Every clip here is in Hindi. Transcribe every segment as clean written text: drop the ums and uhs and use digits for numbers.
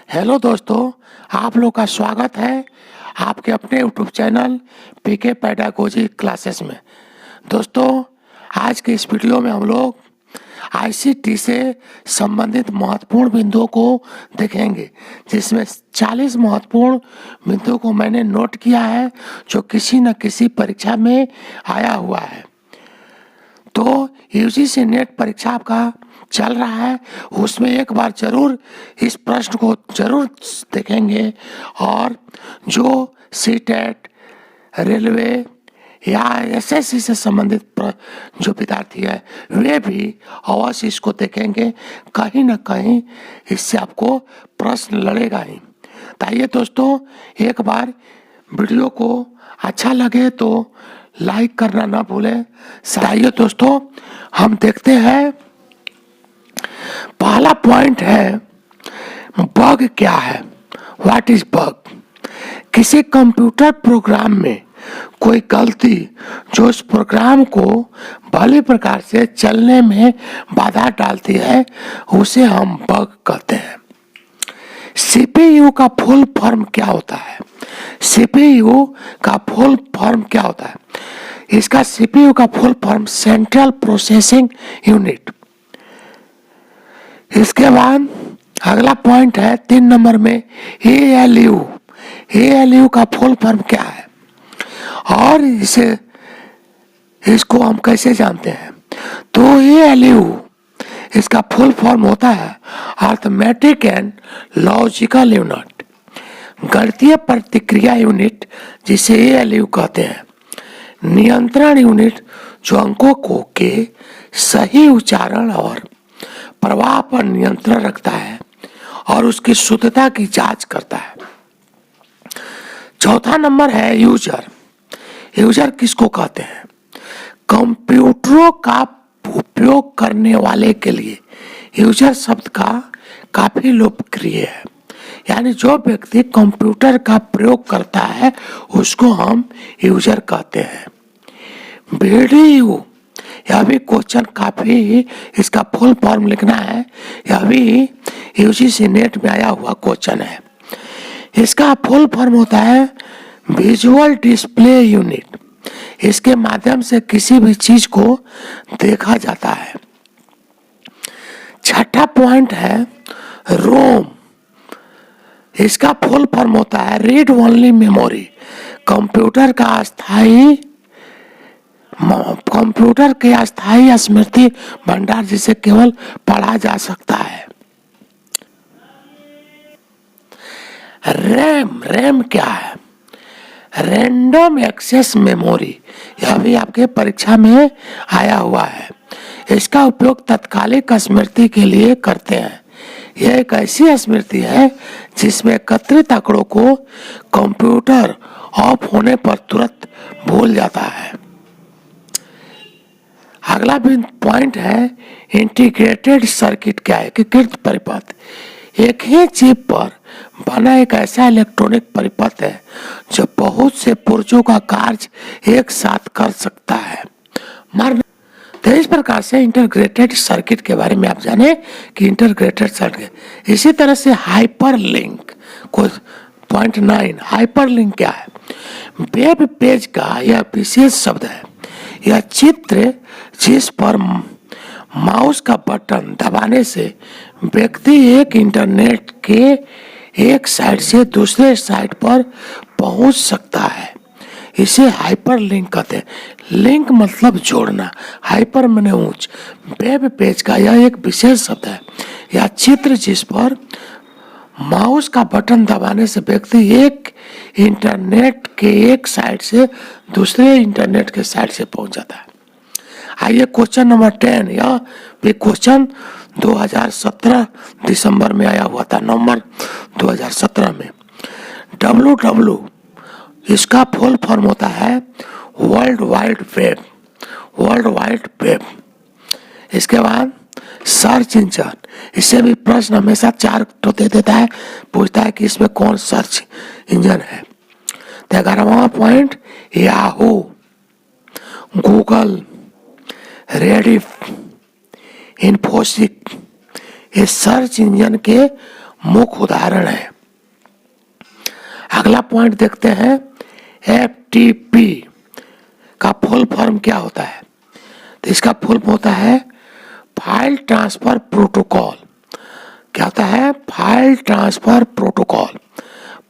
हेलो दोस्तों, आप लोग का स्वागत है आपके अपने YouTube channel PK pedagogy classes में। दोस्तों, आज के इस वीडियो में हम लोग आईसीटी से संबंधित महत्वपूर्ण बिंदुओं को देखेंगे, जिसमें 40 महत्वपूर्ण बिंदुओं को मैंने नोट किया है जो किसी न किसी परीक्षा में आया हुआ है। तो यूजीसी नेट परीक्षा का चल रहा है, उसमें एक बार जरूर इस प्रश्न को जरूर देखेंगे। और जो सीटेट, रेलवे या एसएससी से संबंधित जो विद्यार्थी है वे भी अवश्य इसको देखेंगे। कहीं ना कहीं इससे आपको प्रश्न लड़ेगा ही। तो आइए दोस्तों, एक बार वीडियो को अच्छा लगे तो लाइक करना ना भूलें। आइए दोस्तों, हम देखते हैं। पहला पॉइंट है, बग क्या है। What is bug? किसी कंप्यूटर प्रोग्राम में कोई गलती जो उस प्रोग्राम को भली प्रकार से चलने में बाधा डालती है, उसे हम बग कहते हैं। सीपीयू का फुल फॉर्म क्या होता है? सीपीयू का फुल फॉर्म क्या होता है? इसका सीपीयू का full form central processing unit. इसके बाद अगला पॉइंट है 3 नंबर में एएलयू। एएलयू का फुल फॉर्म क्या है और इसको हम कैसे जानते हैं? तो एएलयू इसका फुल फॉर्म होता है अर्थमेटिक एंड लॉजिकल यूनिट, गणितीय प्रतिक्रिया यूनिट, जिसे एएलयू कहते हैं। नियंत्रण यूनिट जो अंकों को के सही उच्चारण और प्रवाह पर नियंत्रण रखता है और उसकी शुद्धता की जांच करता है। चौथा नंबर है यूजर। यूजर किसको कहते हैं? कंप्यूटरों का उपयोग करने वाले के लिए यूजर शब्द का काफी लोकप्रिय है। यानी जो व्यक्ति कंप्यूटर का प्रयोग करता है उसको हम यूजर कहते हैं। बीडीयू, यह भी क्वेश्चन काफी, इसका फुल फॉर्म लिखना है। यह भी यूजीसी नेट में आया हुआ क्वेश्चन है। इसका फुल फॉर्म होता है विजुअल डिस्प्ले यूनिट। इसके माध्यम से किसी भी चीज को देखा जाता है। छठा पॉइंट है रोम। इसका फुल फॉर्म होता है रीड ओनली मेमोरी। कंप्यूटर के अस्थायी स्मृति भंडार, जिसे केवल पढ़ा जा सकता है। रैम क्या है? Random access memory. यह भी आपके परीक्षा में आया हुआ है। इसका उपयोग तत्कालिक स्मृति के लिए करते हैं। यह एक ऐसी स्मृति है जिसमें एकत्रित आंकड़ों को कंप्यूटर ऑफ होने पर तुरंत भूल जाता है। अगला पॉइंट है इंटीग्रेटेड सर्किट क्या है? एकीकृत परिपथ। एक ही चिप पर बना एक ऐसा इलेक्ट्रॉनिक परिपथ है जो बहुत से पुर्जों का कार्य एक साथ कर सकता है। तो इस प्रकार से इंटीग्रेटेड सर्किट के बारे में आप जाने कि इंटीग्रेटेड सर्किट। इसी तरह से हाइपर लिंक को पॉइंट 9, हाइपर लिंक क्या है? वेब पेज का यह विशेष शब्द है। यह चित्र जिस पर माउस का बटन दबाने से व्यक्ति एक इंटरनेट के एक साइड से दूसरे साइड पर पहुंच सकता है, इसे हाइपर लिंक कहते हैं। लिंक मतलब जोड़ना, हाइपर माने ऊंच। वेब पेज का यह एक विशेष शब्द है। यह चित्र जिस पर माउस का बटन दबाने से व्यक्ति एक इंटरनेट के एक साइड से दूसरे इंटरनेट के साइड से पहुंच जाता है। आइए क्वेश्चन नंबर 10। यह भी क्वेश्चन 2017 दिसंबर में आया हुआ था, नवंबर 2017 में। WW, इसका फुल फॉर्म होता है world wide web. World wide web. इसके बाद सर्च इंजन। इससे भी प्रश्न हमेशा 4 दे देता है, पूछता है कि इसमें कौन सर्च इंजन है। 11वां point Yahoo, Google, Rediff, Infosys, ये सर्च इंजन के मुख्य उदाहरण है। अगला पॉइंट देखते हैं, एफटीपी का फुल फॉर्म क्या होता है। तो इसका फुल फॉर्म होता है फाइल ट्रांसफर प्रोटोकॉल। क्या होता है? File transfer protocol.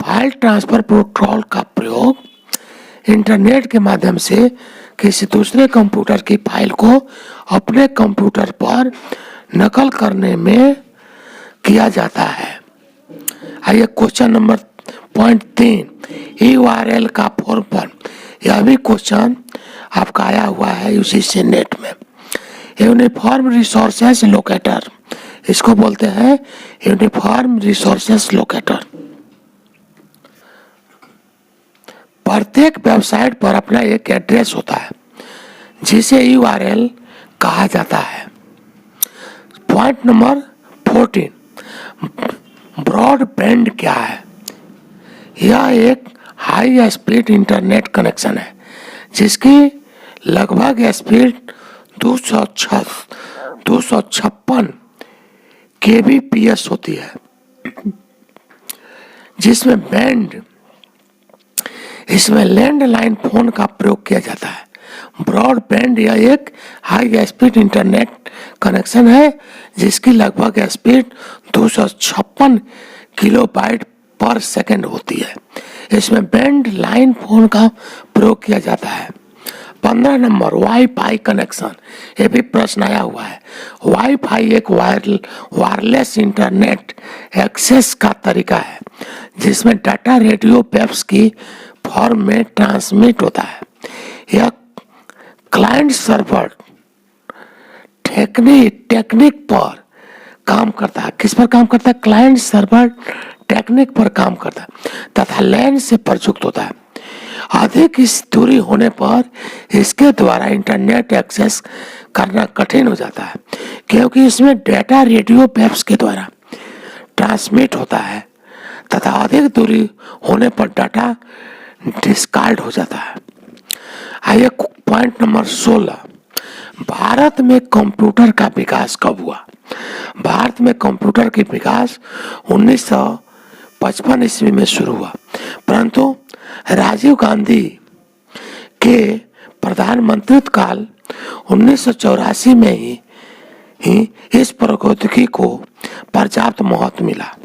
File transfer protocol का प्रयोग इंटरनेट के माध्यम से किसी दूसरे कंप्यूटर की फाइल को अपने कंप्यूटर पर नकल करने में किया जाता है। आइए क्वेश्चन नंबर पॉइंट 3, URL का फॉर्म पर। यह भी क्वेश्चन आपका आया हुआ है यूजीसी नेट में। यूनिफॉर्म रिसोर्सेस लोकेटर, इसको बोलते हैं यूनिफॉर्म रिसोर्सेस लोकेटर। प्रत्येक वेबसाइट पर अपना एक एड्रेस होता है जिसे URL कहा जाता है। पॉइंट नंबर 14, ब्रॉडबैंड क्या है? यह एक हाई स्पीड इंटरनेट कनेक्शन है जिसकी लगभग स्पीड 256 kbps होती है, इसमें लैंडलाइन फोन का प्रयोग किया जाता है। ब्रॉडबैंड यह एक हाई स्पीड इंटरनेट कनेक्शन है जिसकी लगभग स्पीड 256 किलोबाइट पर सेकंड होती है। इसमें बैंड लाइन फोन का प्रयोग किया जाता है। 15 नंबर, वाईफाई कनेक्शन। ये भी प्रश्न आया हुआ है। वाईफाई एक वायरलेस इंटरनेट एक्सेस का तरीका है जिसमें डाटा रेडियो वेव्स की फॉर्म में ट्रांसमिट होता है। यह क्लाइंट सर्वर टेक्निक पर काम करता है। किस पर काम करता है? क्लाइंट सर्वर टेक्निक पर काम करता है तथा लैन से प्रयुक्त होता है। अधिक इस दूरी होने पर इसके द्वारा इंटरनेट एक्सेस करना कठिन हो जाता है क्योंकि इसमें डेटा रेडियो वेव्स के द्वारा ट्रांसमिट होता है तथा अधिक दूरी होने पर डाटा डिस्कार्ड हो जाता है। आइए पॉइंट नंबर 16, भारत में कंप्यूटर का विकास कब हुआ? भारत में कंप्यूटर की विकास 1955 ईस्वी में शुरू हुआ, परंतु राजीव गांधी के प्रधानमंत्रित्व काल 1984 में ही इस प्रौद्योगिकी को पर्याप्त महत्व मिला।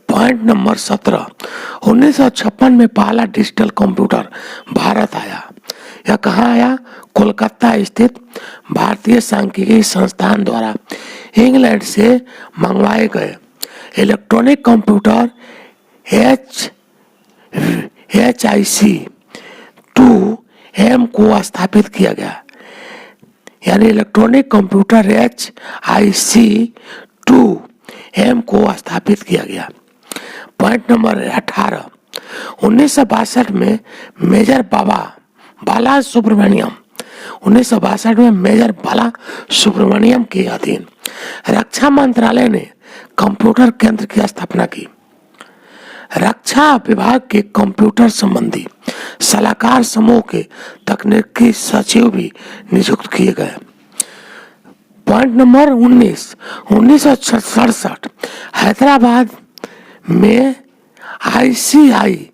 पॉइंट नंबर 17, 1956 में पहला डिजिटल कंप्यूटर भारत आया। यह कहाँ आया? कोलकाता स्थित भारतीय सांख्यिकी संस्थान द्वारा इंग्लैंड से मंगवाए गए इलेक्ट्रॉनिक कंप्यूटर HIC-2M को स्थापित किया गया। यानी इलेक्ट्रॉनिक कंप्यूटर HIC-2M को स्थापित किया गया। पॉइंट नंबर 18, 1962 में मेजर बाला सुब्रमण्यम के अधीन रक्षा मंत्रालय ने कंप्यूटर केंद्र की स्थापना की। रक्षा विभाग के कंप्यूटर संबंधी सलाहकार समूह के तकनीकी सचिव भी नियुक्त किए गए। पॉइंट नंबर 19, 1967 हैदराबाद में ICIL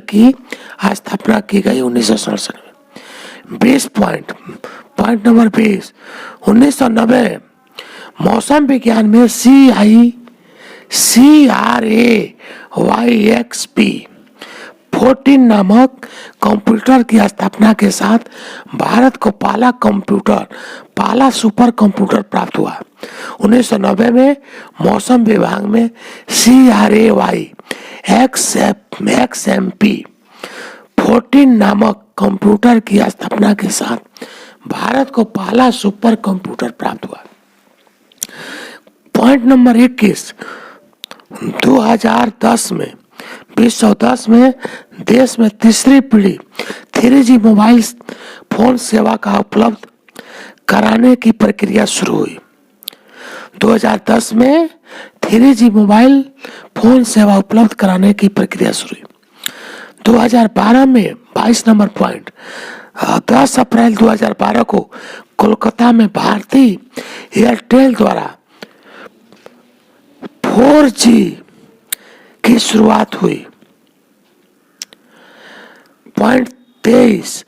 की स्थापना की गई 1967 में। 20 पॉइंट नंबर 20, 1990 मौसम विज्ञान में CRAYXP14 नामक कंप्यूटर की स्थापना के साथ भारत को पहला सुपर कंप्यूटर प्राप्त हुआ। 1990 में मौसम विभाग में CRAYXMP14 नामक कंप्यूटर की स्थापना के साथ भारत को पहला सुपर कंप्यूटर प्राप्त हुआ। पॉइंट नंबर 21, 2010 में देश में तीसरी पीढ़ी 3G मोबाइल फोन सेवा का उपलब्ध कराने की प्रक्रिया शुरू हुई। 2010 में 3G मोबाइल फोन सेवा उपलब्ध कराने की प्रक्रिया शुरू हुई। 2012 में 22 नंबर पॉइंट, 10 अप्रैल 2012 को कोलकाता में भारतीय एयरटेल द्वारा 4G की शुरुआत हुई। पॉइंट 23,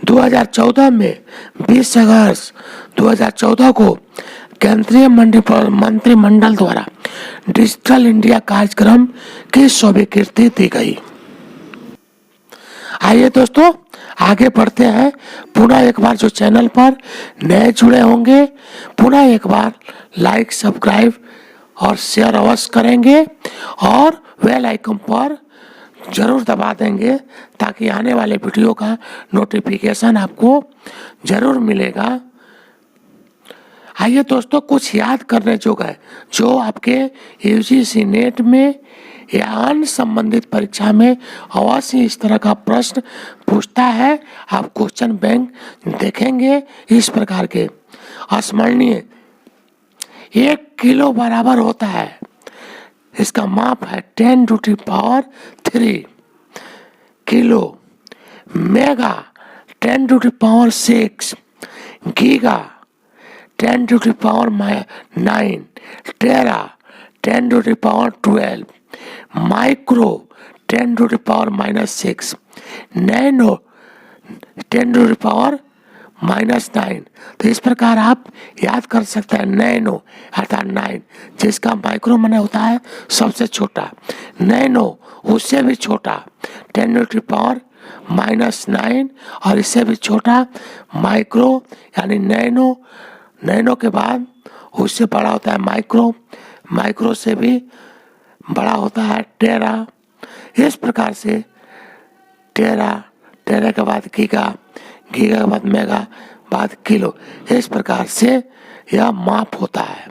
2014 में 20 अगस्त 2014 को केंद्रीय मंत्रिमंडल द्वारा डिजिटल इंडिया कार्यक्रम की स्वीकृति दी गई। आइए दोस्तों आगे बढ़ते हैं। पुनः एक बार जो चैनल पर नए जुड़े होंगे पुनः एक बार लाइक, सब्सक्राइब और शेयर अवश्य करेंगे और बेल आइकन पर जरूर दबा देंगे ताकि आने वाले वीडियो का नोटिफिकेशन आपको जरूर मिलेगा। आइए दोस्तों कुछ याद करने जोग है जो आपके यूजीसी नेट में या अन्य संबंधित परीक्षा में अवश्य इस तरह का प्रश्न पूछता है। आप क्वेश्चन बैंक देखेंगे इस प्रकार के। स्मरणीय 1 किलो बराबर होता है, इसका माप है 10⁻³ किलो, मेगा 10⁻⁶, गीगा 10⁻⁹, टेरा 10⁻12, माइक्रो 10⁻⁻⁶, नैनो 10⁻⁻⁹। तो इस प्रकार आप याद कर सकते हैं। नैनो अर्थात 9, जिसका माइक्रो माने होता है सबसे छोटा, नैनो उससे भी छोटा 10⁻⁻⁹, और इससे भी छोटा माइक्रो यानी नैनो, नैनो के बाद उससे बड़ा होता है माइक्रो, माइक्रो से भी बड़ा होता है टेरा। इस प्रकार से टेरा, टेरा के बाद गीगा, गीगा के बाद मेगा, बाद किलो, इस प्रकार से यह माप होता है।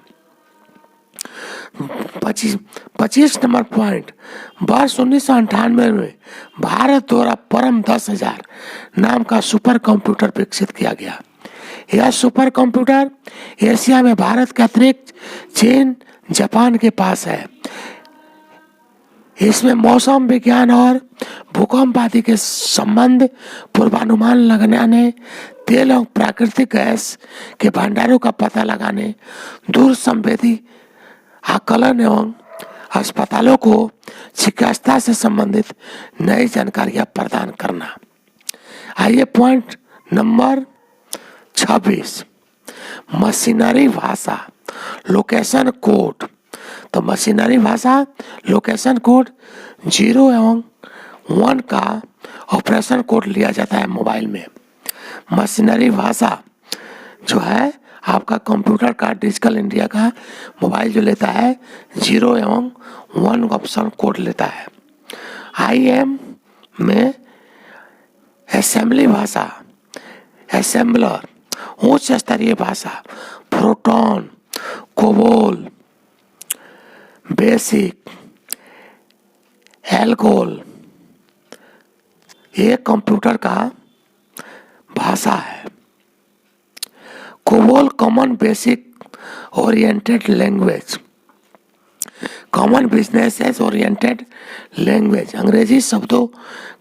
25 नंबर पॉइंट, वर्ष 1998 में भारत द्वारा परम 10,000 नाम का सुपर कंप्यूटर विकसित किया गया। यह सुपर कंप्यूटर एशिया में भारत के अतिरिक्त चीन, जापान के पास है। इसमें मौसम विज्ञान और भूकंप आदि के संबंध, पूर्वानुमान लगाने, तेल और प्राकृतिक गैस के भंडारों का पता लगाने, दूर संवेदी आकलन एवं अस्पतालों को चिकित्सा से संबंधित नई जानकारियां प्रदान करना। आइए पॉइंट नंबर 26, मशीनरी भाषा लोकेशन कोड। तो मशीनरी भाषा लोकेशन कोड 0 एवं 1 का ऑपरेशन कोड लिया जाता है मोबाइल में। मशीनरी भाषा जो है आपका कंप्यूटर का, डिजिटल इंडिया का मोबाइल जो लेता है 0 एवं 1 ऑप्शन कोड लेता है। IM में असेंबली भाषा, असेंबलर, उच्च स्तरीय भाषा, प्रोटॉन, कोबोल, बेसिक, एल्गोल, ये कंप्यूटर का भाषा है। COBOL common basic oriented language, common business oriented language अंग्रेजी शब्दों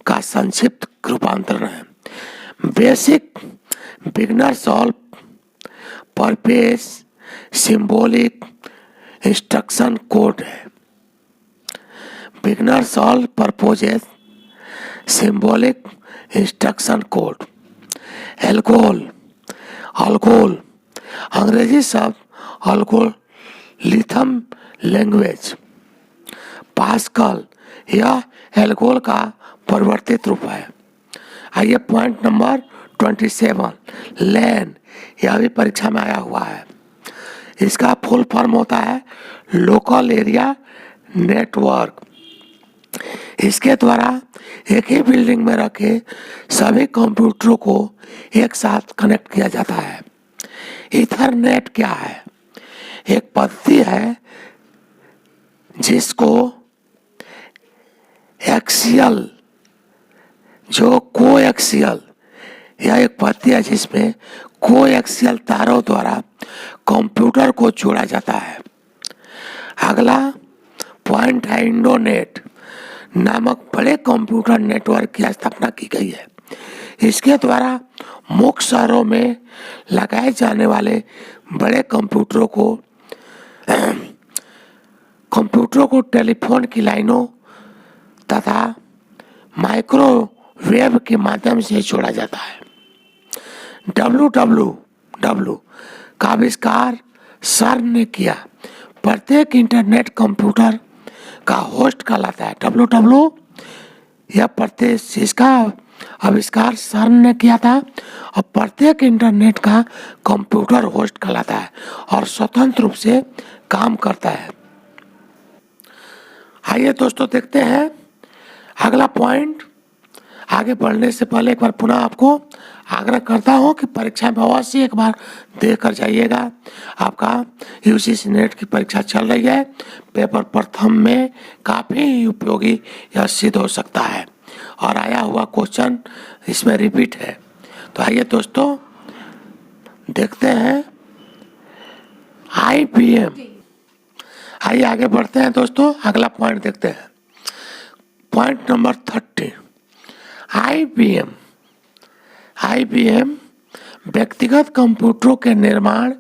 का संक्षिप्त रूपांतरण है। BASIC beginner solve purpose symbolic instruction code है। Beginner solve purposes symbolic instruction code. ALGOL, ALGOL अंग्रेजी शब्द अल्गोरिथम लैंग्वेज। पास्कल यह एल्गोल का परिवर्तित रूप है। आइए पॉइंट नंबर 27, लैन, यह भी परीक्षा में आया हुआ है। इसका फुल फॉर्म होता है लोकल एरिया नेटवर्क। इसके द्वारा एक ही बिल्डिंग में रखे सभी कंप्यूटरों को एक साथ कनेक्ट किया जाता है। इथरनेट क्या है? एक पद्धति है जिसको एक्सियल, जो कोएक्सियल, यह एक पद्धति है जिसमें कोएक्सियल तारों द्वारा कंप्यूटर को जोड़ा जाता है। अगला पॉइंट है इंडोनेट नामक बड़े कंप्यूटर नेटवर्क की स्थापना की गई है। इसके द्वारा मुख्य शहरों में लगाए जाने वाले बड़े कंप्यूटरों को टेलीफोन की लाइनों तथा माइक्रोवेव के माध्यम से जोड़ा जाता है। WWW का आविष्कार सर्न ने किया। प्रत्येक इंटरनेट कंप्यूटर का होस्ट कहलाता है। WWW यह प्रत्येक जिसका आविष्कार सर्न ने किया था और प्रत्येक इंटरनेट का कंप्यूटर होस्ट कहलाता है और स्वतंत्र रूप से काम करता है। आइए दोस्तों देखते हैं अगला पॉइंट। आगे बढ़ने से पहले एक बार पुनः आपको आग्रह करता हूं कि परीक्षा में अवश्य एक बार देख कर जाइएगा। आपका यूजीसी नेट की परीक्षा चल रही है। पेपर प्रथम में काफ़ी उपयोगी यह सिद्ध हो सकता है और आया हुआ क्वेश्चन इसमें रिपीट है। तो आइए दोस्तों देखते हैं IBM। आइए आगे बढ़ते हैं दोस्तों, अगला पॉइंट देखते हैं। Point number 30। IBM व्यक्तिगत कंप्यूटरों के निर्माण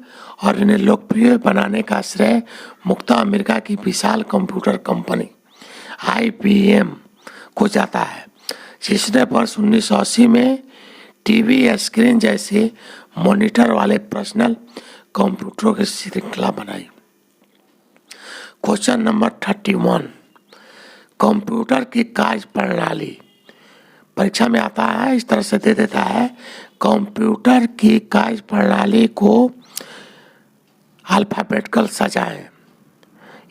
और इन्हें लोकप्रिय बनाने का श्रेय मुख्यतः अमेरिका की विशाल कंप्यूटर कंपनी IBM को जाता है, जिसने वर्ष 1980 में टीवी स्क्रीन जैसे मॉनिटर वाले पर्सनल कंप्यूटरों की श्रृंखला बनाई। Question number 31। कंप्यूटर की कार्यप्रणाली परीक्षा में आता है, इस तरह से दे देता है। कंप्यूटर की कार्यप्रणाली को अल्फाबेटिकल सजाएं।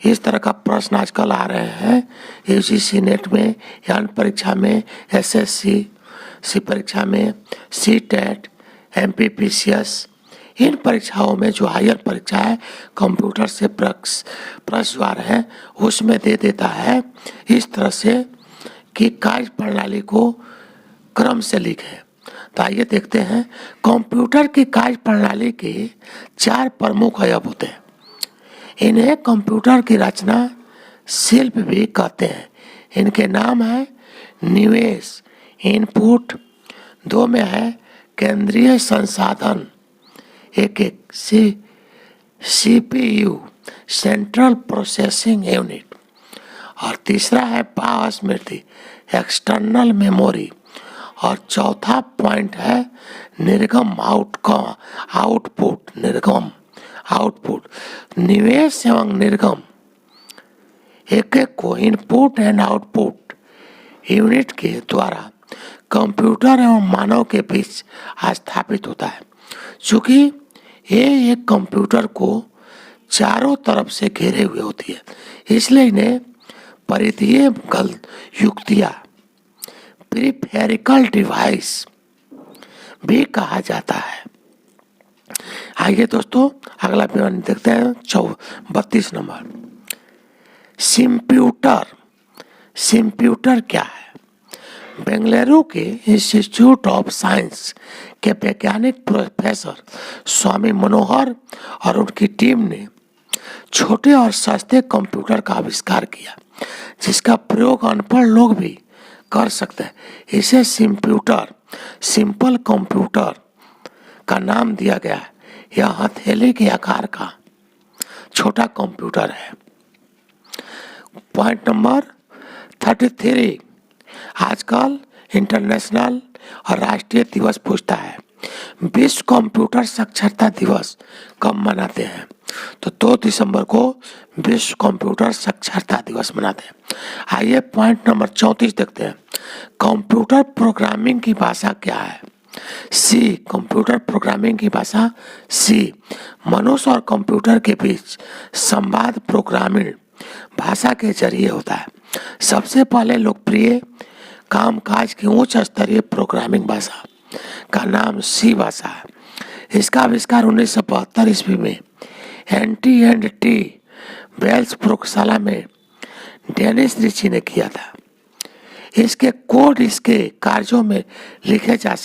इस तरह का प्रश्न आजकल आ रहे हैं यूजीसी नेट में, यान परीक्षा में, SSC परीक्षा में, CTET, MPPCS, इन परीक्षाओं में जो हायर परीक्षा है कंप्यूटर से प्रश्न है उसमें दे देता है इस तरह से कि कार्यप्रणाली को क्रम से लिखें। तो आइए देखते हैं। कंप्यूटर की कार्यप्रणाली के 4 प्रमुख अवयव होते हैं। इन्हें कंप्यूटर की रचना शिल्प भी कहते हैं। इनके नाम है निवेश इनपुट, 2 में है केंद्रीय संसाधन, एक CPU सेंट्रल प्रोसेसिंग यूनिट, और तीसरा है बाह्य स्मृति एक्सटर्नल मेमोरी, और चौथा पॉइंट है निर्गम आउटपुट। निवेश एवं निर्गम एक को इनपुट एंड आउटपुट यूनिट के द्वारा कंप्यूटर एवं मानव के बीच स्थापित होता है। चूंकि ये एक कंप्यूटर को चारों तरफ से घेरे हुए होती है, इसलिए इन्हें परिधीय युक्तियां पेरिफेरिकल डिवाइस भी कहा जाता है। आइए दोस्तों अगला विवरण देखते हैं। 32 नंबर। सिम्प्यूटर क्या है? बेंगलुरु के इंस्टीट्यूट ऑफ साइंस के वैज्ञानिक प्रोफेसर स्वामी मनोहर और उनकी टीम ने छोटे और सस्ते कंप्यूटर का आविष्कार किया, जिसका प्रयोग अनपढ़ लोग भी कर सकते हैं। इसे सिंपल कंप्यूटर का नाम दिया गया है। यह हथेली के आकार का छोटा कंप्यूटर है। Point number 33। आजकल इंटरनेशनल और राष्ट्रीय दिवस पूछता है। विश्व कंप्यूटर साक्षरता दिवस कब मनाते हैं? तो 2 दिसंबर को विश्व कंप्यूटर साक्षरता दिवस मनाते हैं। आइए पॉइंट नंबर 34 देखते हैं। कंप्यूटर प्रोग्रामिंग की भाषा क्या है? सी। कंप्यूटर प्रोग्रामिंग की भाषा सी। मनुष्य और कंप्यूटर के बीच संवाद प्रोग्रामिंग भाषा के जरिए होता है। सबसे पहले लोकप्रिय कामकाज की उच्च स्तरीय प्रोग्रामिंग भाषा का नाम सी भाषा है। इसका आविष्कार 1972 ईस्वी में NT&T वेल्स प्रयोगशाला में डेनिस रिची ने किया था। इसके कोड इसके कार्यों में लिखे जा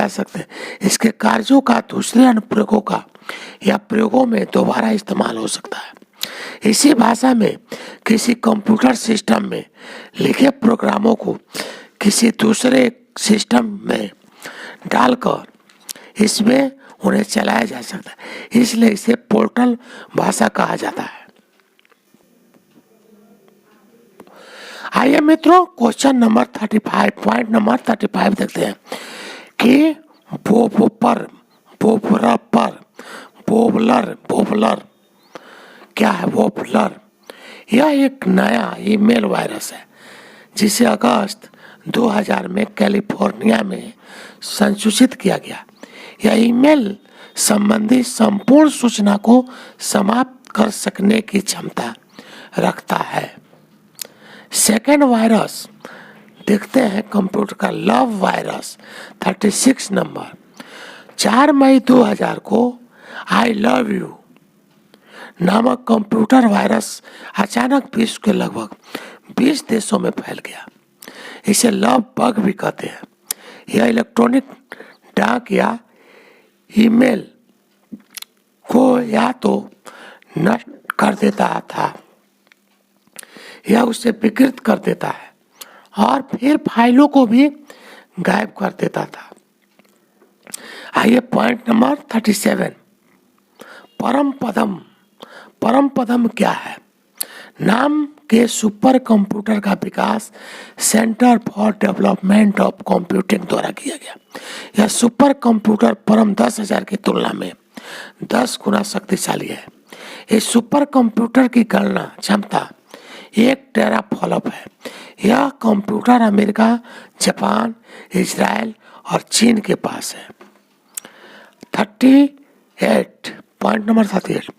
सकते हैं। इसके कार्यों का दूसरे अनुप्रयोगों का या प्रयोगों में दोबारा इस्तेमाल हो सकता है। इसी भाषा में किसी कंप्यूटर सिस्टम में लिखे प्रोग्रामों को किसी दूसरे सिस्टम में डालकर इसमें उन्हें चलाया जा सकता है, इसलिए इसे पोर्टल भाषा कहा जाता है। आइए मित्रों, क्वेश्चन नंबर 35, पॉइंट नंबर 35 देखते हैं कि बोबलर क्या है? बोबलर यह एक नया ईमेल वायरस है जिसे अगस्त 2000 में कैलिफोर्निया में संसूचित किया गया। यह ईमेल संबंधी संपूर्ण सूचना को समाप्त कर सकने की क्षमता रखता है। सेकेंड वायरस देखते हैं कंप्यूटर का, लव वायरस 36 नंबर। 4 मई 2000 को आई लव यू नामक कंप्यूटर वायरस अचानक विश्व के लगभग 20 देशों में फैल गया। इसे लव बग भी कहते हैं। यह इलेक्ट्रॉनिक डाक या ईमेल को या तो नष्ट कर देता था या उसे विकृत कर देता है और फिर फाइलों को भी गायब कर देता था। आइए पॉइंट नंबर 37, परम पदम क्या है? नाम के सुपर कंप्यूटर का विकास centre for development of computing द्वारा किया गया। यह सुपर कंप्यूटर परम 10,000 की तुलना में 10 गुना शक्तिशाली है। इस सुपर कंप्यूटर की गणना क्षमता 1 टेराफ्लॉप है। यह कंप्यूटर अमेरिका, जापान, इजराइल और चीन के पास है। 38, पॉइंट नंबर 38,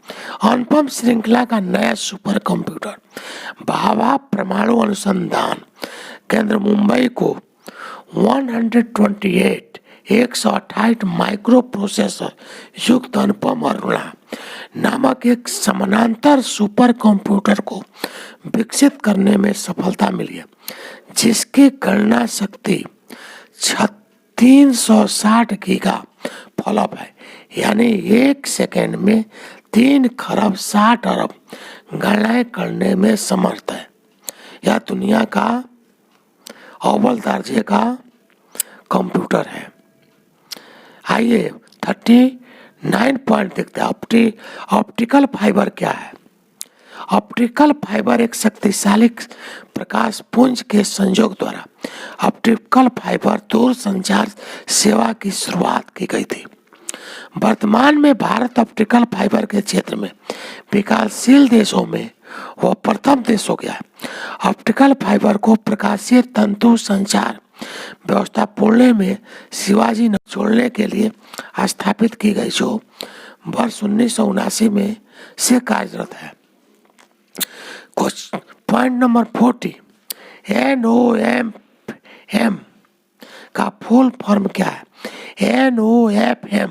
अनुपम श्रृंखला का नया सुपर कंप्यूटर भाभा परमाणु अनुसंधान केंद्र मुंबई को 128 माइक्रो प्रोसेसर युक्त अनुपम अरुणा नामक एक समानांतर सुपर कंप्यूटर को विकसित करने में सफलता मिली है, जिसकी गणना शक्ति 360 गीगा फ्लॉप है, यानी 1 सेकेंड में 3 खरब 60 अरब गणनाएं करने में समर्थ है। यह दुनिया का अव्वल दर्जे का कंप्यूटर है। आइए 39 पॉइंट देखते हैं, ऑप्टिकल फाइबर क्या है? ऑप्टिकल फाइबर एक शक्तिशाली प्रकाश पुंज के संयोग द्वारा ऑप्टिकल फाइबर दूर संचार सेवा की शुरुआत की गई थी। वर्तमान में भारत ऑप्टिकल फाइबर के क्षेत्र में विकासशील देशों में वह प्रथम देश हो गया है। ऑप्टिकल फाइबर को प्रकाशीय तंतु संचार व्यवस्था पुणे में शिवाजी नगर जोड़ने के लिए स्थापित की गई, जो वर्ष 1979 में से कार्यरत है। पॉइंट नंबर 40, NOFM का फुल फॉर्म क्या है? NOFM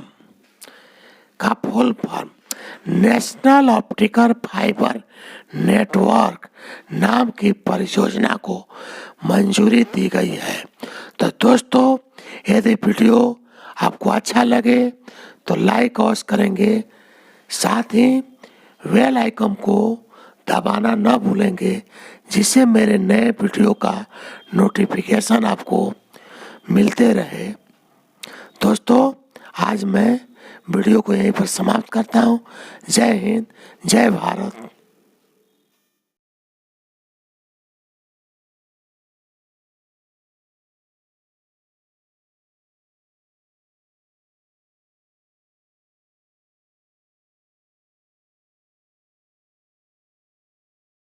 का full form national optical fibre network नाम की परियोजना को मंजूरी दी गई है। तो दोस्तों, यदि वीडियो आपको अच्छा लगे तो लाइक अवश्य करेंगे, साथ ही बेल आइकन को दबाना न भूलेंगे, जिससे मेरे नए वीडियो का नोटिफिकेशन आपको मिलते रहे। दोस्तों, आज मैं वीडियो को यहीं पर समाप्त करता हूँ। जय हिंद, जय भारत।